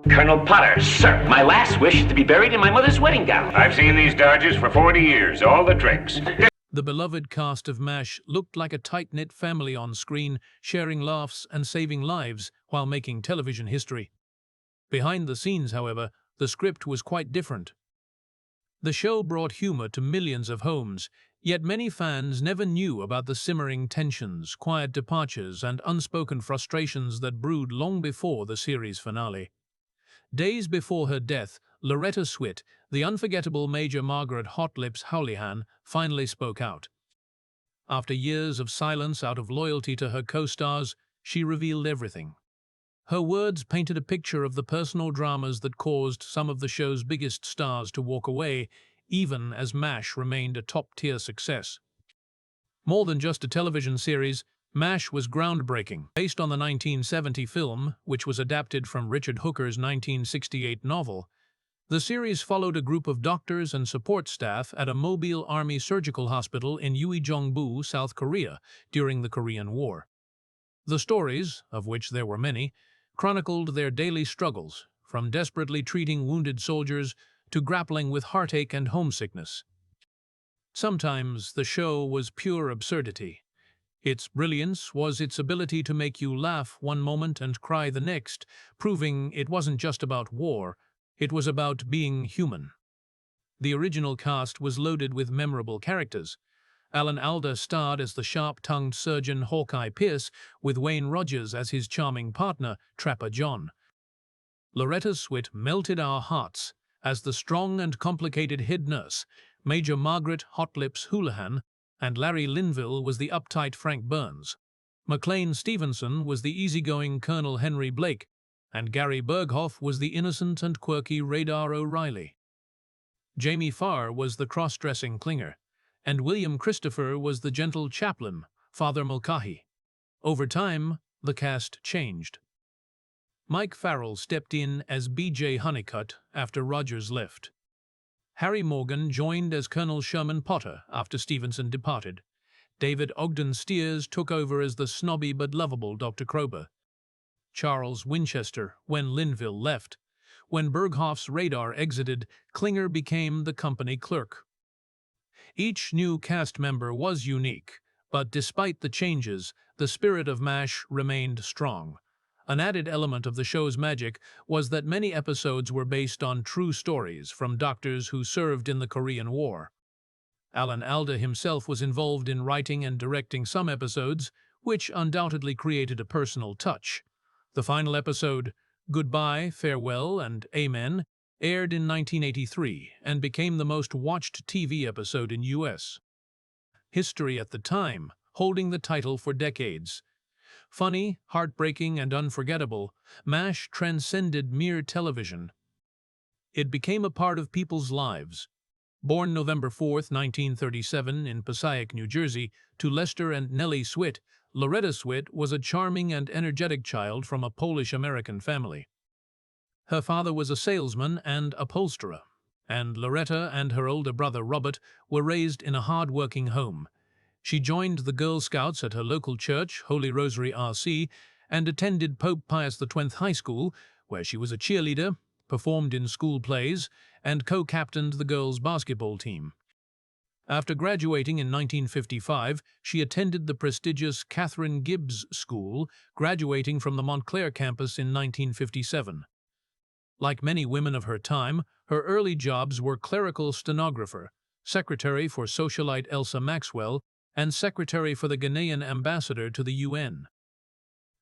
Colonel Potter, sir, my last wish is to be buried in my mother's wedding gown. I've seen these Dodgers for 40 years, all the tricks. The beloved cast of MASH looked like a tight-knit family on screen, sharing laughs and saving lives while making television history. Behind the scenes, however, the script was quite different. The show brought humor to millions of homes, yet many fans never knew about the simmering tensions, quiet departures, and unspoken frustrations that brewed long before the series finale. Days before her death, Loretta Swit, the unforgettable Major Margaret Hot Lips Houlihan, finally spoke out. After years of silence out of loyalty to her co-stars, she revealed everything. Her words painted a picture of the personal dramas that caused some of the show's biggest stars to walk away, even as MASH remained a top-tier success. More than just a television series, MASH was groundbreaking. Based on the 1970 film, which was adapted from Richard Hooker's 1968 novel, the series followed a group of doctors and support staff at a Mobile Army surgical hospital in Uijeongbu, South Korea, during the Korean War. The stories, of which there were many, chronicled their daily struggles, from desperately treating wounded soldiers to grappling with heartache and homesickness. Sometimes the show was pure absurdity. Its brilliance was its ability to make you laugh one moment and cry the next, proving it wasn't just about war, it was about being human. The original cast was loaded with memorable characters. Alan Alda starred as the sharp-tongued surgeon Hawkeye Pierce, with Wayne Rogers as his charming partner, Trapper John. Loretta Swit melted our hearts as the strong and complicated head nurse, Major Margaret Hot Lips Houlihan, and Larry Linville was the uptight Frank Burns. McLean Stevenson was the easygoing Colonel Henry Blake, and Gary Berghoff was the innocent and quirky Radar O'Reilly. Jamie Farr was the cross-dressing Klinger, and William Christopher was the gentle chaplain, Father Mulcahy. Over time, the cast changed. Mike Farrell stepped in as B.J. Honeycutt after Rogers left. Harry Morgan joined as Colonel Sherman Potter after Stevenson departed. David Ogden Stiers took over as the snobby but lovable Dr. Krober. Charles Winchester when Linville left. When Berghoff's Radar exited, Klinger became the company clerk. Each new cast member was unique, but despite the changes, the spirit of MASH remained strong. An added element of the show's magic was that many episodes were based on true stories from doctors who served in the Korean War. Alan Alda himself was involved in writing and directing some episodes, which undoubtedly created a personal touch. The final episode, Goodbye, Farewell, and Amen, aired in 1983 and became the most watched TV episode in U.S. history at the time, holding the title for decades. Funny, heartbreaking, and unforgettable, MASH transcended mere television. It became a part of people's lives. Born November 4, 1937, in Passaic, New Jersey, to Lester and Nellie Swit, Loretta Swit was a charming and energetic child from a Polish-American family. Her father was a salesman and upholsterer, and Loretta and her older brother Robert were raised in a hard-working home. She joined the Girl Scouts at her local church, Holy Rosary RC, and attended Pope Pius XX High School, where she was a cheerleader, performed in school plays, and co-captained the girls' basketball team. After graduating in 1955, she attended the prestigious Catherine Gibbs School, graduating from the Montclair campus in 1957. Like many women of her time, her early jobs were clerical stenographer, secretary for socialite Elsa Maxwell, and secretary for the Ghanaian ambassador to the UN.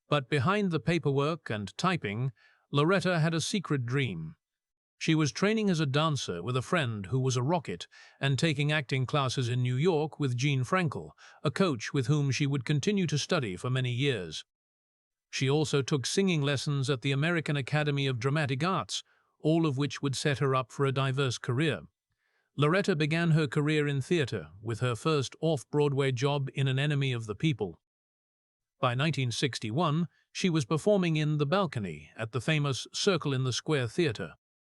But behind the paperwork and typing, Loretta had a secret dream. She was training as a dancer with a friend who was a rocket and taking acting classes in New York with Jean Frankel, a coach with whom she would continue to study for many years. She also took singing lessons at the American Academy of Dramatic Arts, all of which would set her up for a diverse career. Loretta began her career in theater, with her first off-Broadway job in An Enemy of the People. By 1961, she was performing in The Balcony at the famous Circle in the Square Theater.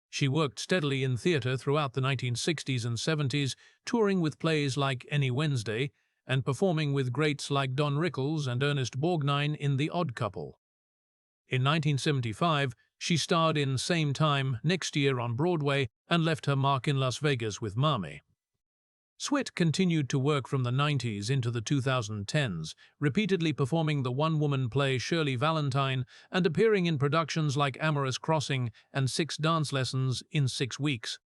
She worked steadily in theater throughout the 1960s and 70s, touring with plays like Any Wednesday and performing with greats like Don Rickles and Ernest Borgnine in The Odd Couple. In 1975, She starred in Same Time Next Year on Broadway and left her mark in Las Vegas with Mommy. Swit continued to work from the 90s into the 2010s, repeatedly performing the one-woman play Shirley Valentine and appearing in productions like Amorous Crossing and 6 Dance Lessons in 6 Weeks.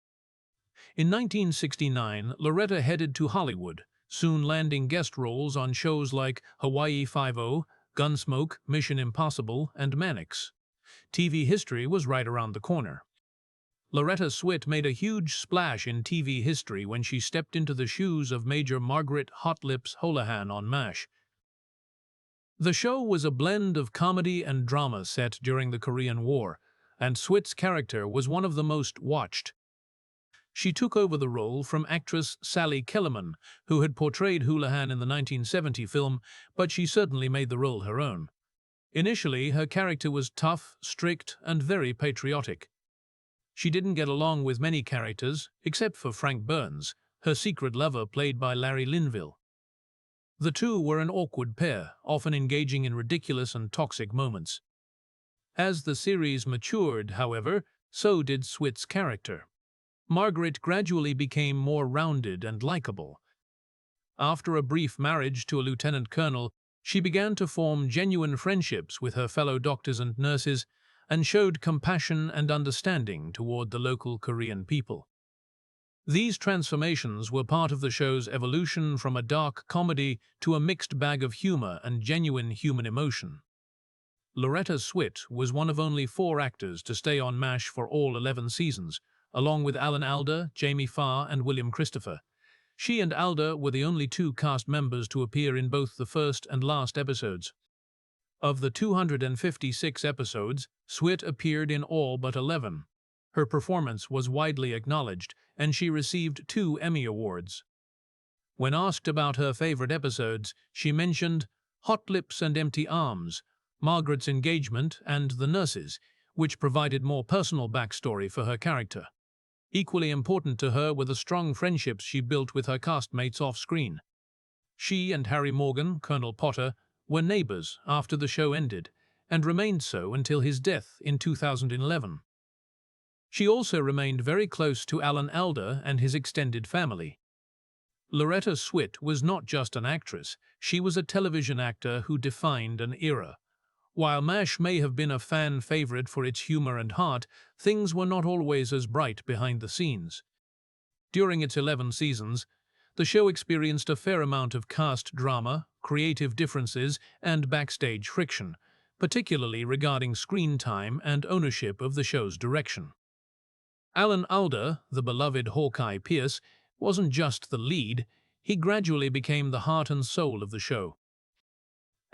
In 1969, Loretta headed to Hollywood, soon landing guest roles on shows like Hawaii Five-0, Gunsmoke, Mission Impossible, and Mannix. TV history was right around the corner. Loretta Swit made a huge splash in TV history when she stepped into the shoes of Major Margaret Hot Lips Holohan on MASH. The show was a blend of comedy and drama set during the Korean War, and Swit's character was one of the most watched. She took over the role from actress Sally Kellerman, who had portrayed Houlihan in the 1970 film, but she certainly made the role her own. Initially, her character was tough, strict, and very patriotic. She didn't get along with many characters, except for Frank Burns, her secret lover played by Larry Linville. The two were an awkward pair, often engaging in ridiculous and toxic moments. As the series matured, however, so did Swit's character. Margaret gradually became more rounded and likable. After a brief marriage to a lieutenant colonel, she began to form genuine friendships with her fellow doctors and nurses, and showed compassion and understanding toward the local Korean people. These transformations were part of the show's evolution from a dark comedy to a mixed bag of humor and genuine human emotion. Loretta Swit was one of only 4 actors to stay on MASH for all 11 seasons, along with Alan Alda, Jamie Farr, and William Christopher. She and Alda were the only 2 cast members to appear in both the first and last episodes. Of the 256 episodes, Swit appeared in all but 11. Her performance was widely acknowledged, and she received 2 Emmy Awards. When asked about her favorite episodes, she mentioned Hot Lips and Empty Arms, Margaret's engagement, and The Nurses, which provided more personal backstory for her character. Equally important to her were the strong friendships she built with her castmates off-screen. She and Harry Morgan, Colonel Potter, were neighbors after the show ended, and remained so until his death in 2011. She also remained very close to Alan Alda and his extended family. Loretta Swit was not just an actress, she was a television actor who defined an era. While MASH may have been a fan favorite for its humor and heart, things were not always as bright behind the scenes. During its 11 seasons, the show experienced a fair amount of cast drama, creative differences, and backstage friction, particularly regarding screen time and ownership of the show's direction. Alan Alda, the beloved Hawkeye Pierce, wasn't just the lead, he gradually became the heart and soul of the show.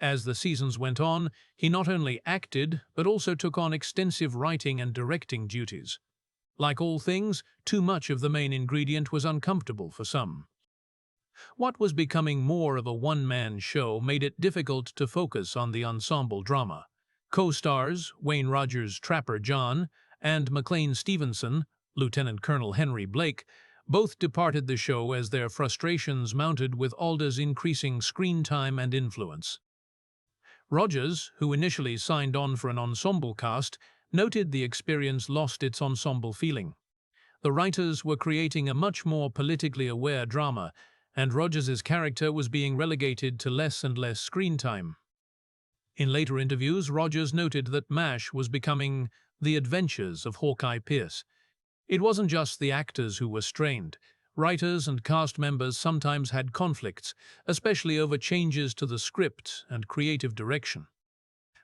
As the seasons went on, he not only acted, but also took on extensive writing and directing duties. Like all things, too much of the main ingredient was uncomfortable for some. What was becoming more of a one-man show made it difficult to focus on the ensemble drama. Co-stars Wayne Rogers' Trapper John and McLean Stevenson, Lieutenant Colonel Henry Blake, both departed the show as their frustrations mounted with Alda's increasing screen time and influence. Rogers, who initially signed on for an ensemble cast, noted the experience lost its ensemble feeling. The writers were creating a much more politically aware drama, and Rogers's character was being relegated to less and less screen time. In later interviews, Rogers noted that MASH was becoming the adventures of Hawkeye Pierce. It wasn't just the actors who were strained. Writers and cast members sometimes had conflicts, especially over changes to the script and creative direction.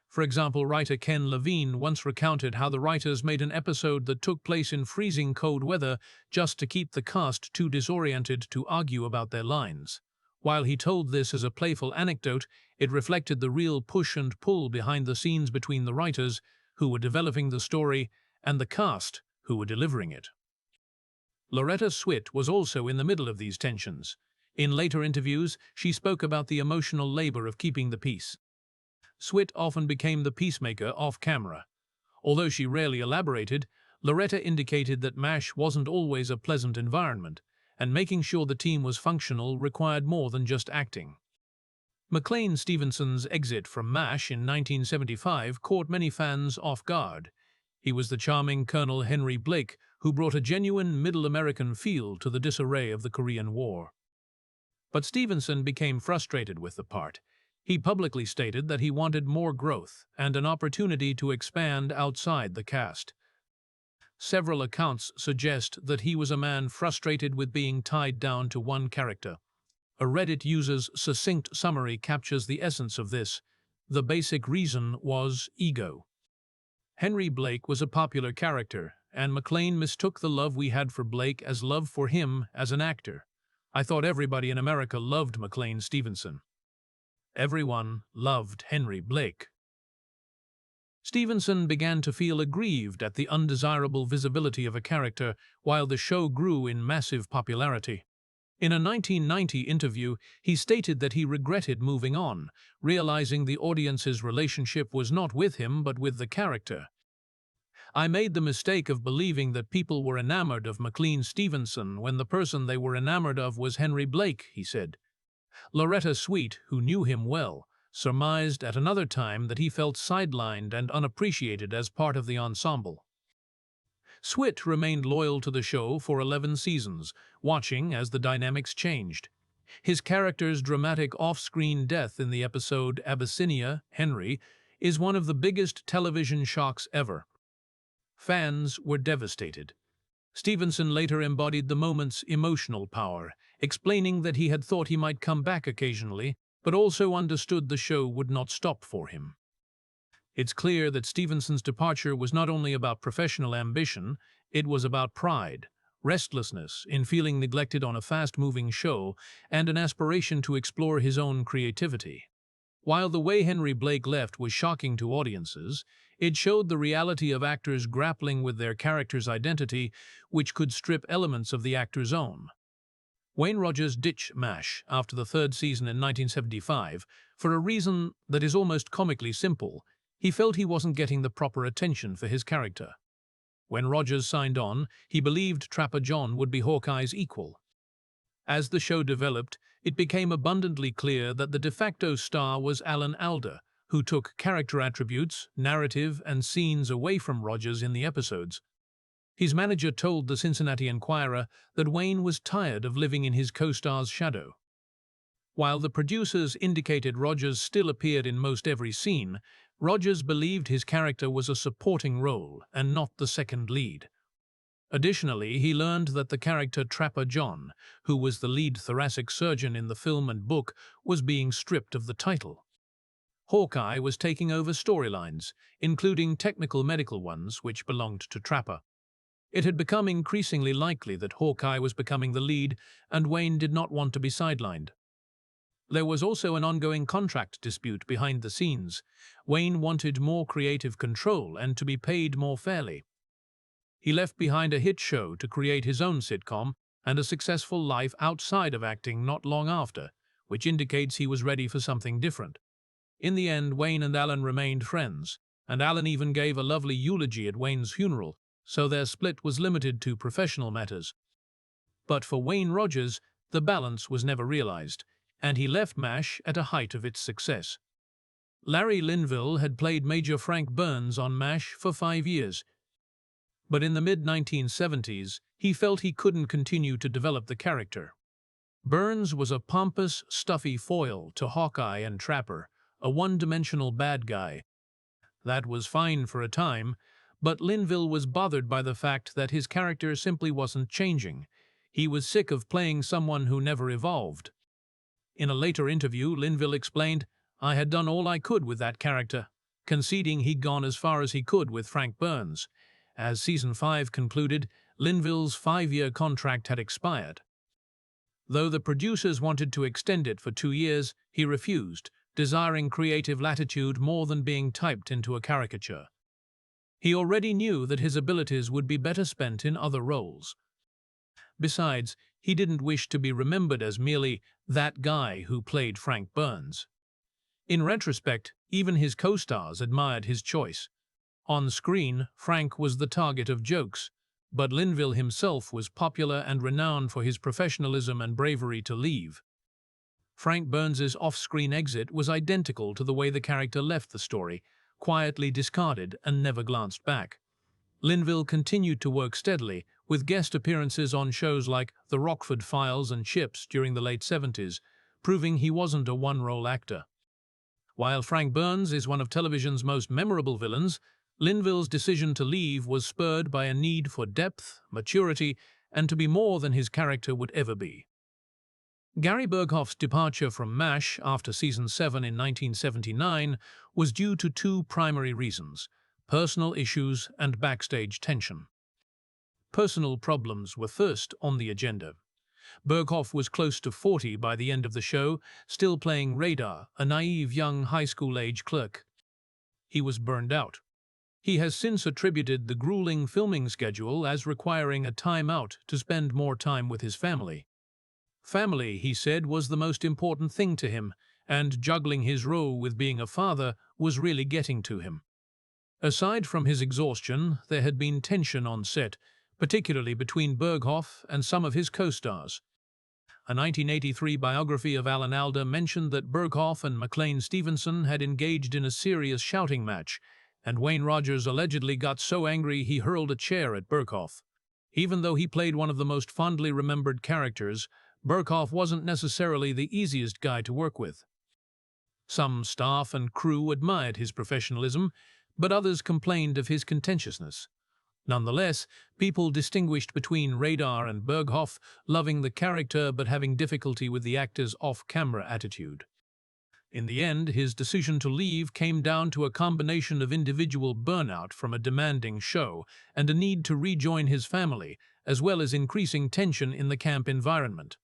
For example, writer Ken Levine once recounted how the writers made an episode that took place in freezing cold weather just to keep the cast too disoriented to argue about their lines. While he told this as a playful anecdote, it reflected the real push and pull behind the scenes between the writers, who were developing the story, and the cast, who were delivering it. Loretta Swit was also in the middle of these tensions. In later interviews, she spoke about the emotional labor of keeping the peace. Swit often became the peacemaker off-camera. Although she rarely elaborated, Loretta indicated that MASH wasn't always a pleasant environment, and making sure the team was functional required more than just acting. McLean Stevenson's exit from MASH in 1975 caught many fans off guard. He was the charming Colonel Henry Blake, who brought a genuine Middle American feel to the disarray of the Korean War. But Stevenson became frustrated with the part. He publicly stated that he wanted more growth and an opportunity to expand outside the cast. Several accounts suggest that he was a man frustrated with being tied down to one character. A Reddit user's succinct summary captures the essence of this. The basic reason was ego. Henry Blake was a popular character, and MacLaine mistook the love we had for Blake as love for him as an actor. I thought everybody in America loved MacLaine Stevenson. Everyone loved Henry Blake. Stevenson began to feel aggrieved at the undesirable visibility of a character while the show grew in massive popularity. In a 1990 interview, he stated that he regretted moving on, realizing the audience's relationship was not with him but with the character. I made the mistake of believing that people were enamored of MacLaine Stevenson when the person they were enamored of was Henry Blake, he said. Loretta Swit, who knew him well, surmised at another time that he felt sidelined and unappreciated as part of the ensemble. Swit remained loyal to the show for 11 seasons, watching as the dynamics changed. His character's dramatic off-screen death in the episode Abyssinia, Henry, is one of the biggest television shocks ever. Fans were devastated. Stevenson later embodied the moment's emotional power, explaining that he had thought he might come back occasionally, but also understood the show would not stop for him. It's clear that Stevenson's departure was not only about professional ambition, it was about pride, restlessness in feeling neglected on a fast-moving show, and an aspiration to explore his own creativity. While the way Henry Blake left was shocking to audiences, it showed the reality of actors grappling with their character's identity, which could strip elements of the actor's own. Wayne Rogers ditched MASH after the third season in 1975 for a reason that is almost comically simple. He felt he wasn't getting the proper attention for his character. When Rogers signed on, he believed Trapper John would be Hawkeye's equal. As the show developed, it became abundantly clear that the de facto star was Alan Alda, who took character attributes, narrative, and scenes away from Rogers in the episodes. His manager told the Cincinnati Enquirer that Wayne was tired of living in his co-star's shadow. While the producers indicated Rogers still appeared in most every scene, Rogers believed his character was a supporting role and not the second lead. Additionally, he learned that the character Trapper John, who was the lead thoracic surgeon in the film and book, was being stripped of the title. Hawkeye was taking over storylines, including technical medical ones which belonged to Trapper. It had become increasingly likely that Hawkeye was becoming the lead, and Wayne did not want to be sidelined. There was also an ongoing contract dispute behind the scenes. Wayne wanted more creative control and to be paid more fairly. He left behind a hit show to create his own sitcom and a successful life outside of acting not long after, which indicates he was ready for something different. In the end, Wayne and Alan remained friends, and Alan even gave a lovely eulogy at Wayne's funeral, so their split was limited to professional matters. But for Wayne Rogers, the balance was never realized, and he left MASH at a height of its success. Larry Linville had played Major Frank Burns on MASH for 5 years, but in the mid-1970s, he felt he couldn't continue to develop the character. Burns was a pompous, stuffy foil to Hawkeye and Trapper, a one-dimensional bad guy. That was fine for a time, but Linville was bothered by the fact that his character simply wasn't changing. He was sick of playing someone who never evolved. In a later interview, Linville explained, "I had done all I could with that character," conceding he'd gone as far as he could with Frank Burns. As Season 5 concluded, Linville's 5-year contract had expired. Though the producers wanted to extend it for 2 years, he refused, desiring creative latitude more than being typed into a caricature. He already knew that his abilities would be better spent in other roles. Besides, he didn't wish to be remembered as merely that guy who played Frank Burns. In retrospect, even his co-stars admired his choice. On screen, Frank was the target of jokes, but Linville himself was popular and renowned for his professionalism and bravery to leave. Frank Burns's off-screen exit was identical to the way the character left the story, quietly discarded and never glanced back. Linville continued to work steadily, with guest appearances on shows like The Rockford Files and Chips during the late 70s, proving he wasn't a one-role actor. While Frank Burns is one of television's most memorable villains, Linville's decision to leave was spurred by a need for depth, maturity, and to be more than his character would ever be. Gary Berghoff's departure from MASH after season 7 in 1979 was due to two primary reasons: personal issues and backstage tension. Personal problems were first on the agenda. Berghoff was close to 40 by the end of the show, still playing Radar, a naive young high school-age clerk. He was burned out. He has since attributed the grueling filming schedule as requiring a time out to spend more time with his family. Family, he said, was the most important thing to him, and juggling his role with being a father was really getting to him. Aside from his exhaustion, there had been tension on set, particularly between Berghoff and some of his co-stars. A 1983 biography of Alan Alda mentioned that Berghoff and McLean Stevenson had engaged in a serious shouting match, and Wayne Rogers allegedly got so angry he hurled a chair at Berghoff. Even though he played one of the most fondly remembered characters, Berghoff wasn't necessarily the easiest guy to work with. Some staff and crew admired his professionalism, but others complained of his contentiousness. Nonetheless, people distinguished between Radar and Berghoff, loving the character but having difficulty with the actor's off-camera attitude. In the end, his decision to leave came down to a combination of individual burnout from a demanding show and a need to rejoin his family, as well as increasing tension in the camp environment.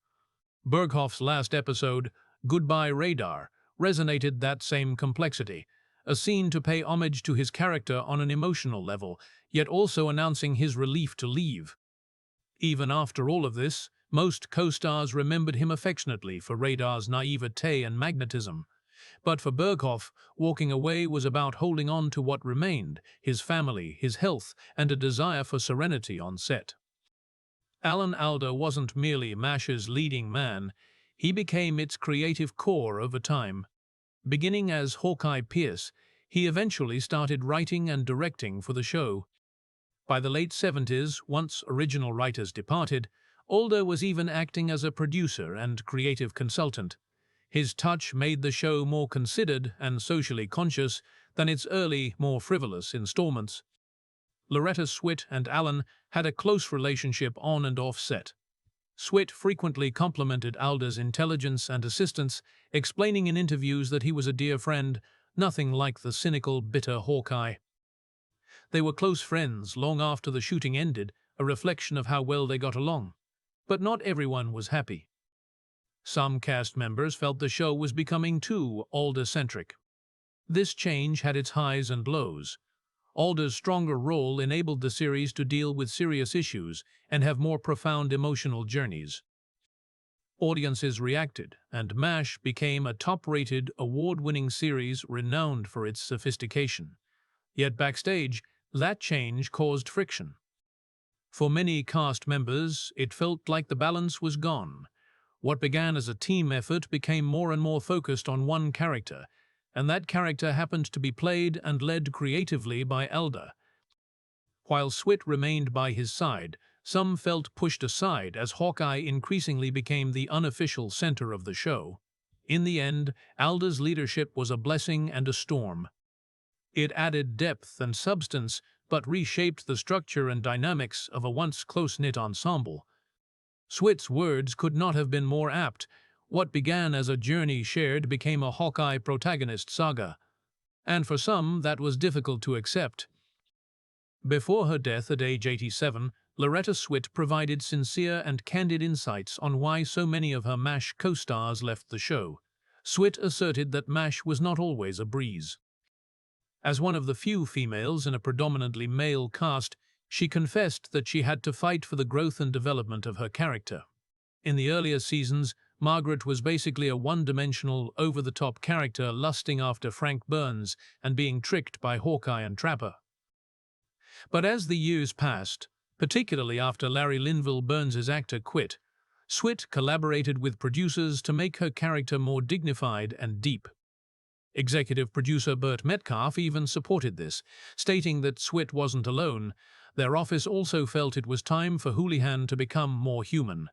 Berghoff's last episode, Goodbye Radar, resonated that same complexity, a scene to pay homage to his character on an emotional level, yet also announcing his relief to leave. Even after all of this, most co-stars remembered him affectionately for Radar's naivete and magnetism. But for Berghoff, walking away was about holding on to what remained: his family, his health, and a desire for serenity on set. Alan Alda wasn't merely MASH's leading man, he became its creative core over time. Beginning as Hawkeye Pierce, he eventually started writing and directing for the show. By the late 70s, once original writers departed, Alda was even acting as a producer and creative consultant. His touch made the show more considered and socially conscious than its early, more frivolous installments. Loretta Swit and Allen had a close relationship on and off set. Swit frequently complimented Alda's intelligence and assistance, explaining in interviews that he was a dear friend, nothing like the cynical, bitter Hawkeye. They were close friends long after the shooting ended, a reflection of how well they got along. But not everyone was happy. Some cast members felt the show was becoming too Alda-centric. This change had its highs and lows. Alda's stronger role enabled the series to deal with serious issues and have more profound emotional journeys. Audiences reacted, and MASH became a top-rated, award-winning series renowned for its sophistication. Yet backstage, that change caused friction. For many cast members, it felt like the balance was gone. What began as a team effort became more and more focused on one character, and that character happened to be played and led creatively by Alda. While Swit remained by his side, some felt pushed aside as Hawkeye increasingly became the unofficial center of the show. In the end, Alda's leadership was a blessing and a storm. It added depth and substance, but reshaped the structure and dynamics of a once close-knit ensemble. Swit's words could not have been more apt. What began as a journey shared became a Hawkeye protagonist saga. And for some, that was difficult to accept. Before her death at age 87, Loretta Swit provided sincere and candid insights on why so many of her MASH co-stars left the show. Swit asserted that MASH was not always a breeze. As one of the few females in a predominantly male cast, she confessed that she had to fight for the growth and development of her character. In the earlier seasons, Margaret was basically a one-dimensional, over-the-top character lusting after Frank Burns and being tricked by Hawkeye and Trapper. But as the years passed, particularly after Larry Linville Burns's actor quit, Swit collaborated with producers to make her character more dignified and deep. Executive producer Burt Metcalf even supported this, stating that Swit wasn't alone. Their office also felt it was time for Houlihan to become more human.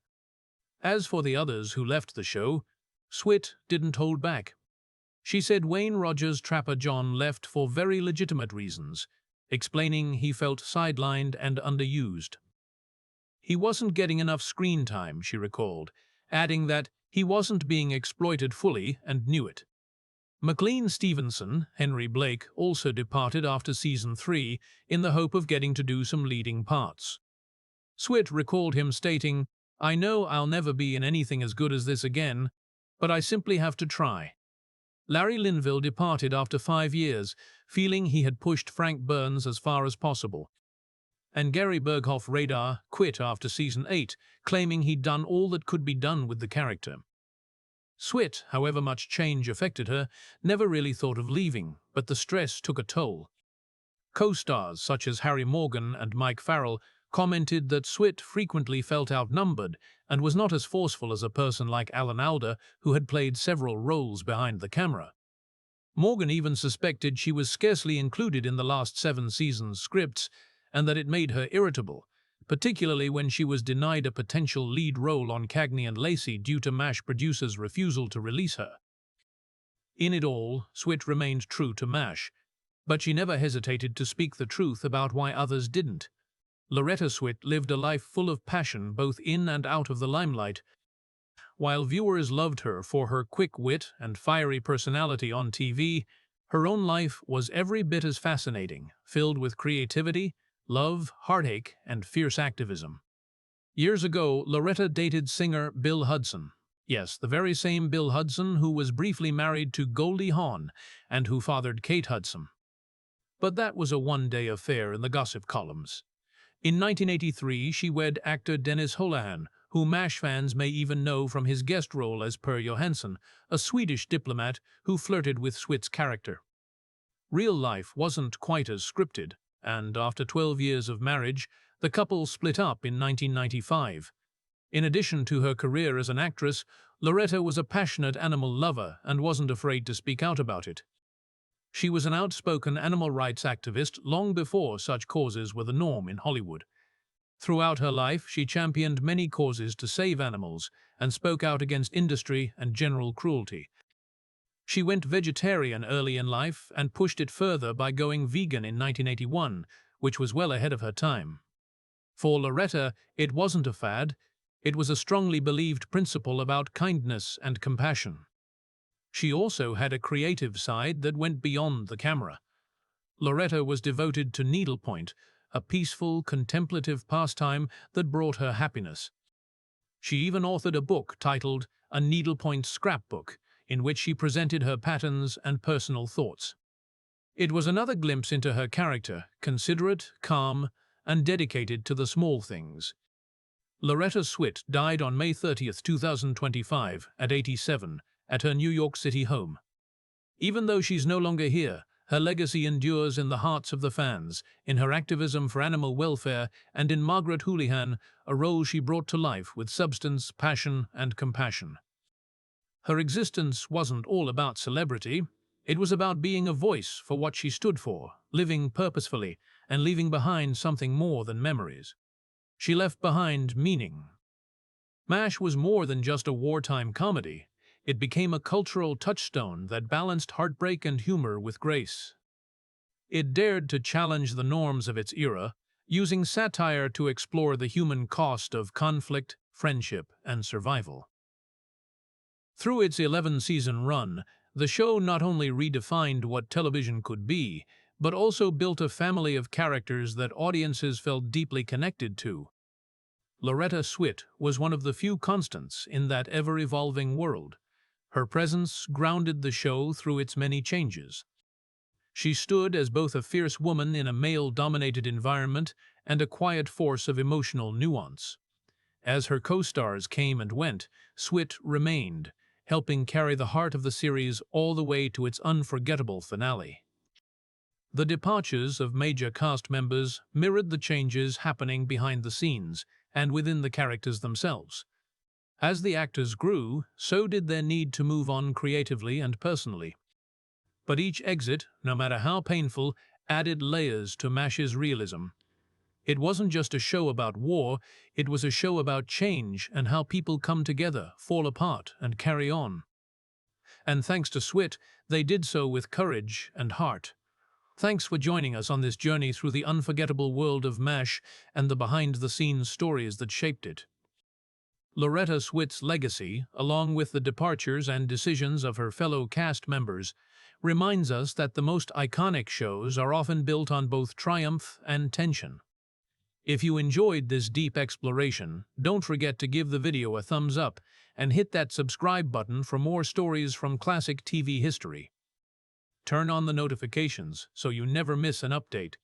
As for the others who left the show, Swit didn't hold back. She said Wayne Rogers' Trapper John left for very legitimate reasons, explaining he felt sidelined and underused. He wasn't getting enough screen time, she recalled, adding that he wasn't being exploited fully and knew it. McLean Stevenson, Henry Blake, also departed after season 3 in the hope of getting to do some leading parts. Swit recalled him stating, "I know I'll never be in anything as good as this again, but I simply have to try." Larry Linville departed after 5 years, feeling he had pushed Frank Burns as far as possible. And Gary Berghoff Radar quit after season 8, claiming he'd done all that could be done with the character. Swit, however much change affected her, never really thought of leaving, but the stress took a toll. Co-stars such as Harry Morgan and Mike Farrell commented that Swit frequently felt outnumbered and was not as forceful as a person like Alan Alda, who had played several roles behind the camera. Morgan even suspected she was scarcely included in the last 7 seasons' scripts and that it made her irritable, particularly when she was denied a potential lead role on Cagney and Lacey due to MASH producers' refusal to release her. In it all, Swit remained true to MASH, but she never hesitated to speak the truth about why others didn't. Loretta Swit lived a life full of passion both in and out of the limelight. While viewers loved her for her quick wit and fiery personality on TV, her own life was every bit as fascinating, filled with creativity, love, heartache, and fierce activism. Years ago, Loretta dated singer Bill Hudson. Yes, the very same Bill Hudson who was briefly married to Goldie Hawn and who fathered Kate Hudson. But that was a one-day affair in the gossip columns. In 1983, she wed actor Dennis Houlihan, who MASH fans may even know from his guest role as Per Johansson, a Swedish diplomat who flirted with Swit's character. Real life wasn't quite as scripted, and after 12 years of marriage, the couple split up in 1995. In addition to her career as an actress, Loretta was a passionate animal lover and wasn't afraid to speak out about it. She was an outspoken animal rights activist long before such causes were the norm in Hollywood. Throughout her life, she championed many causes to save animals and spoke out against industry and general cruelty. She went vegetarian early in life and pushed it further by going vegan in 1981, which was well ahead of her time. For Loretta, it wasn't a fad, it was a strongly believed principle about kindness and compassion. She also had a creative side that went beyond the camera. Loretta was devoted to needlepoint, a peaceful, contemplative pastime that brought her happiness. She even authored a book titled A Needlepoint Scrapbook, in which she presented her patterns and personal thoughts. It was another glimpse into her character, considerate, calm, and dedicated to the small things. Loretta Swit died on May 30, 2025, at 87, at her New York City home. Even though she's no longer here, her legacy endures in the hearts of the fans, in her activism for animal welfare, and in Margaret Houlihan, a role she brought to life with substance, passion, and compassion. Her existence wasn't all about celebrity. It was about being a voice for what she stood for, living purposefully, and leaving behind something more than memories. She left behind meaning. MASH was more than just a wartime comedy. It became a cultural touchstone that balanced heartbreak and humor with grace. It dared to challenge the norms of its era, using satire to explore the human cost of conflict, friendship, and survival. Through its 11-season run, the show not only redefined what television could be, but also built a family of characters that audiences felt deeply connected to. Loretta Swit was one of the few constants in that ever-evolving world. Her presence grounded the show through its many changes. She stood as both a fierce woman in a male-dominated environment and a quiet force of emotional nuance. As her co-stars came and went, Swit remained, helping carry the heart of the series all the way to its unforgettable finale. The departures of major cast members mirrored the changes happening behind the scenes and within the characters themselves. As the actors grew, so did their need to move on creatively and personally. But each exit, no matter how painful, added layers to MASH's realism. It wasn't just a show about war, it was a show about change and how people come together, fall apart, and carry on. And thanks to Swit, they did so with courage and heart. Thanks for joining us on this journey through the unforgettable world of MASH and the behind-the-scenes stories that shaped it. Loretta Swit's legacy, along with the departures and decisions of her fellow cast members, reminds us that the most iconic shows are often built on both triumph and tension. If you enjoyed this deep exploration, don't forget to give the video a thumbs up and hit that subscribe button for more stories from classic TV history. Turn on the notifications so you never miss an update.